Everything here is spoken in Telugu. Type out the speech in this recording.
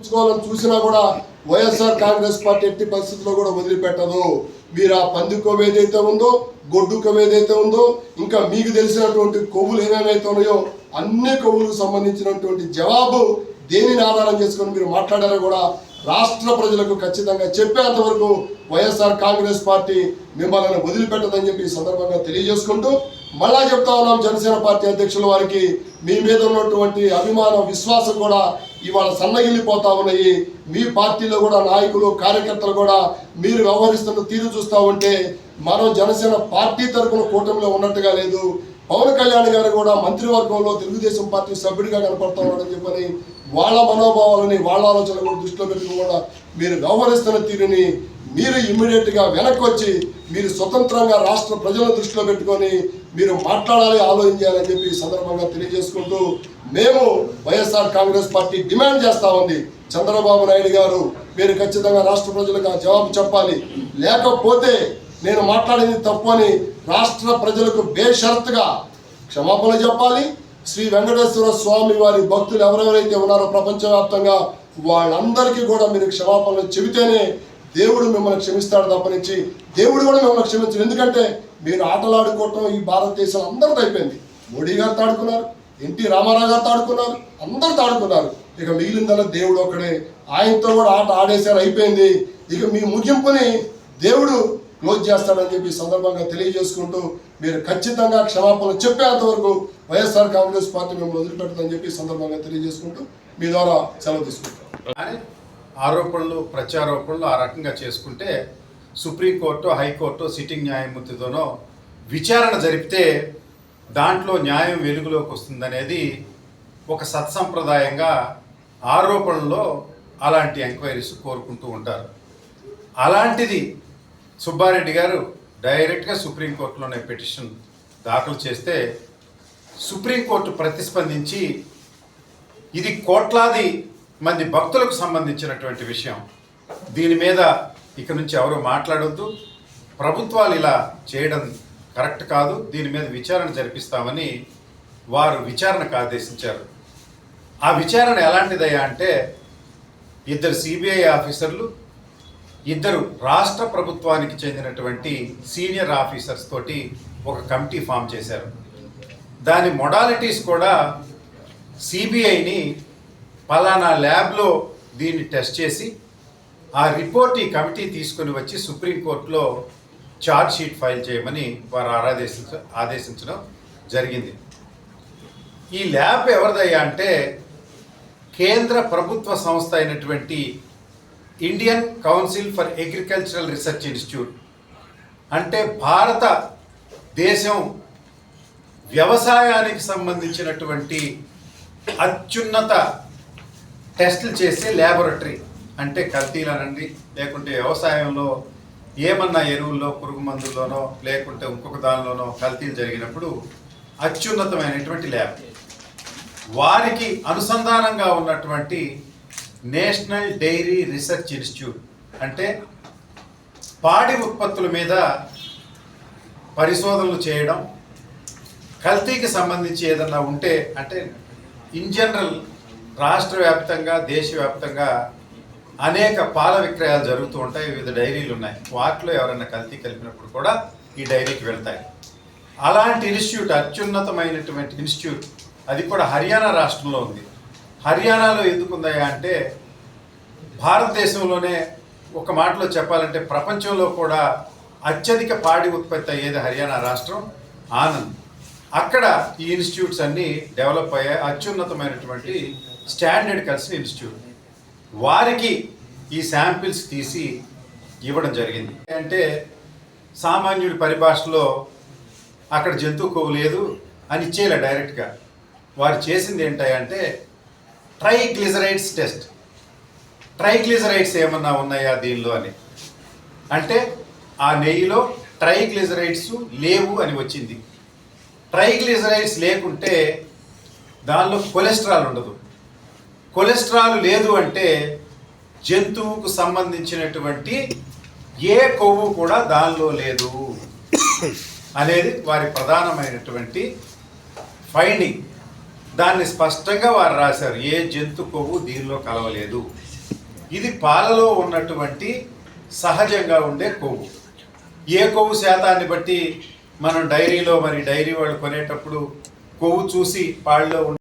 తెచ్చుకోవాలని చూసినా కూడా వైఎస్ఆర్ కాంగ్రెస్ పార్టీ ఎట్టి పరిస్థితుల్లో కూడా వదిలిపెట్టదు. మీరు ఆ పంది కొవ్వు ఏదైతే ఉందో, గొడ్డు కొవ్వు ఏదైతే ఉందో, ఇంకా మీకు తెలిసినటువంటి కొవ్వులు ఏమేమైతే ఉన్నాయో అన్ని కొవ్వులకు సంబంధించినటువంటి జవాబు దేనిని ఆధారం చేసుకొని మీరు మాట్లాడారో కూడా రాష్ట్ర ప్రజలకు ఖచ్చితంగా చెప్పేంత వరకు వైఎస్ఆర్ కాంగ్రెస్ పార్టీ మిమ్మల్ని వదిలిపెట్టదని చెప్పి ఈ సందర్భంగా తెలియజేసుకుంటూ మళ్ళా చెప్తా ఉన్నాం, జనసేన పార్టీ అధ్యక్షుల వారికి మీ మీద ఉన్నటువంటి అభిమానం, విశ్వాసం కూడా ఇవాళ సన్నగిల్లిపోతా ఉన్నాయి. మీ పార్టీలో కూడా నాయకులు, కార్యకర్తలు కూడా మీరు వ్యవహరిస్తున్న తీరు చూస్తూ ఉంటే మనం జనసేన పార్టీ తరఫున కూటమిలో ఉన్నట్టుగా లేదు. పవన్ కళ్యాణ్ గారు కూడా మంత్రివర్గంలో తెలుగుదేశం పార్టీ సభ్యుడిగా కనపడతా ఉన్నాడని చెప్పని వాళ్ళ మనోభావాలని, వాళ్ళ ఆలోచనలు కూడా దృష్టిలో పెట్టుకుని కూడా మీరు వ్యవహరిస్తున్న తీరుని మీరు ఇమ్మీడియట్గా వెనక్కి వచ్చి మీరు స్వతంత్రంగా రాష్ట్ర ప్రజలను దృష్టిలో పెట్టుకొని మీరు మాట్లాడాలి, ఆలోచన చేయాలని చెప్పి ఈ సందర్భంగా తెలియజేసుకుంటూ మేము వైఎస్ఆర్ కాంగ్రెస్ పార్టీ డిమాండ్ చేస్తా ఉంది, చంద్రబాబు నాయుడు గారు మీరు ఖచ్చితంగా రాష్ట్ర ప్రజలకు ఆ జవాబు చెప్పాలి. లేకపోతే నేను మాట్లాడింది తప్పు అని రాష్ట్ర ప్రజలకు బేషరతుగా క్షమాపణ చెప్పాలి. శ్రీ వెంకటేశ్వర స్వామి వారి భక్తులు ఎవరెవరైతే ఉన్నారో ప్రపంచవ్యాప్తంగా వాళ్ళందరికీ కూడా మీరు క్షమాపణలు చెబితేనే దేవుడు మిమ్మల్ని క్షమిస్తాడు తప్పనించి దేవుడు కూడా మిమ్మల్ని క్షమించడు. ఎందుకంటే మీరు ఆటలాడుకోవటం ఈ భారతదేశం అందరితో అయిపోయింది. మోడీ గారు తాడుకున్నారు, ఎన్టీ రామారావు గారు తాడుకున్నారు, అందరూ తాడుకున్నారు. ఇక మిగిలిందల్లా దేవుడు ఒకడే, ఆయనతో కూడా ఆట ఆడేసారు, అయిపోయింది. ఇక మీ ముగింపుని దేవుడు క్లోజ్ చేస్తాడని చెప్పి సందర్భంగా తెలియజేసుకుంటూ మీరు ఖచ్చితంగా క్షమాపణలు చెప్పేంత వరకు వైఎస్ఆర్ కాంగ్రెస్ పార్టీ మిమ్మల్ని వదిలిపెట్టదని చెప్పి సందర్భంగా తెలియజేసుకుంటూ మీ ద్వారా సెలవు తీసుకుంటాం. ఆరోపణలు, ప్రత్యారోపణలు ఆ రకంగా చేసుకుంటే సుప్రీంకోర్టు, హైకోర్టు సిట్టింగ్ న్యాయమూర్తితోనో విచారణ జరిపితే దాంట్లో న్యాయం వెలుగులోకి వస్తుందనేది ఒక సత్సంప్రదాయంగా ఆరోపణలో అలాంటి ఎంక్వైరీస్ కోరుకుంటూ ఉంటారు. అలాంటిది సుబ్బారెడ్డి గారు డైరెక్ట్గా సుప్రీంకోర్టులోనే పిటిషన్ దాఖలు చేస్తే సుప్రీంకోర్టు ప్రతిస్పందించి ఇది కోట్లాది మంది భక్తులకు సంబంధించినటువంటి విషయం, దీని మీద ఇక నుంచి ఎవరు మాట్లాడొద్దు, ప్రభుత్వాలు ఇలా చేయడం కరెక్ట్ కాదు, దీని మీద విచారణ జరిపిస్తామని వారు విచారణకు ఆదేశించారు. ఆ విచారణ ఎలాంటిదయ్యా అంటే ఇద్దరు సిబిఐ ఆఫీసర్లు, ఇద్దరు రాష్ట్ర ప్రభుత్వానికి చెందినటువంటి సీనియర్ ఆఫీసర్స్ తోటి ఒక కమిటీ ఫామ్ చేశారు. దాని మొడాలిటీస్ కూడా సిబిఐని పలానా ల్యాబ్లో దీన్ని టెస్ట్ చేసి ఆ రిపోర్ట్ ఈ కమిటీ తీసుకొని వచ్చి సుప్రీంకోర్టులో ఛార్జ్ షీట్ ఫైల్ చేయమని వారు ఆదేశించడం జరిగింది. ఈ ల్యాబ్ ఎవరిదయ్యా అంటే కేంద్ర ప్రభుత్వ సంస్థ అయినటువంటి Indian council for agricultural research institute, అంటే భారత దేశం వ్యవసాయానికి సంబంధించినటువంటి అత్యున్నత టెస్టులు చేసే ల్యాబొరేటరీ. అంటే కల్తీలనండి, లేకుంటే వ్యవసాయంలో ఏమన్నా ఎరువుల్లో, పురుగు మందుల్లోనో, లేకుంటే ఇంకొక దానిలోనో కల్తీలు జరిగినప్పుడు అత్యున్నతమైనటువంటి ల్యాబ్. వారికి అనుసంధానంగా ఉన్నటువంటి నేషనల్ డైరీ రీసెర్చ్ ఇన్స్టిట్యూట్, అంటే పాడి ఉత్పత్తుల మీద పరిశోధనలు చేయడం, కల్తీకి సంబంధించి ఏదన్నా ఉంటే, అంటే ఇన్ జనరల్ రాష్ట్ర వ్యాప్తంగా, దేశవ్యాప్తంగా అనేక పాల విక్రయాలు జరుగుతూ ఉంటాయి, వివిధ డైరీలు ఉన్నాయి, వాటిలో ఎవరైనా కల్తీ కలిపినప్పుడు కూడా ఈ డైరీకి వెళ్తాయి. అలాంటి ఇన్స్టిట్యూట్, అత్యున్నతమైనటువంటి ఇన్స్టిట్యూట్, అది కూడా హర్యానా రాష్ట్రంలో ఉంది. హర్యానాలో ఎందుకుందయ్యా అంటే భారతదేశంలోనే ఒక మాటలో చెప్పాలంటే ప్రపంచంలో కూడా అత్యధిక పాడి ఉత్పత్తి అయ్యేది హర్యానా రాష్ట్రం, ఆనంద్. అక్కడ ఈ ఇన్స్టిట్యూట్స్ అన్నీ డెవలప్ అయ్యాయి, అత్యున్నతమైనటువంటి స్టాండర్డ్ కలిసిన ఇన్స్టిట్యూట్. వారికి ఈ శాంపిల్స్ తీసి ఇవ్వడం జరిగింది. అంటే సామాన్యుడి పరిభాషలో అక్కడ జంతువు కొవ్వు లేదు అని ఇచ్చేలా డైరెక్ట్గా వారు చేసింది ఏంటంటే ట్రైగ్లిజరైడ్స్ టెస్ట్. ట్రైగ్లిజరైడ్స్ ఏమన్నా ఉన్నాయా దీనిలో అని, అంటే ఆ నెయ్యిలో ట్రైగ్లిజరైడ్స్ లేవు అని వచ్చింది. ట్రైగ్లిజరైడ్స్ లేకుంటే దానిలో కొలెస్ట్రాల్ ఉండదు. కొలెస్ట్రాల్ లేదు అంటే జంతువుకు సంబంధించినటువంటి ఏ కొవ్వు కూడా దానిలో లేదు అనేది వారి ప్రధానమైనటువంటి ఫైండింగ్. దాన్ని స్పష్టంగా వారు రాశారు, ఏ జంతు కొవ్వు దీనిలో కలవలేదు. ఇది పాలలో ఉన్నటువంటి సహజంగా ఉండే కొవ్వు. ఏ కొవ్వు శాతాన్ని బట్టి మనం డైరీ వాళ్ళు కొనేటప్పుడు కొవ్వు చూసి పాలలో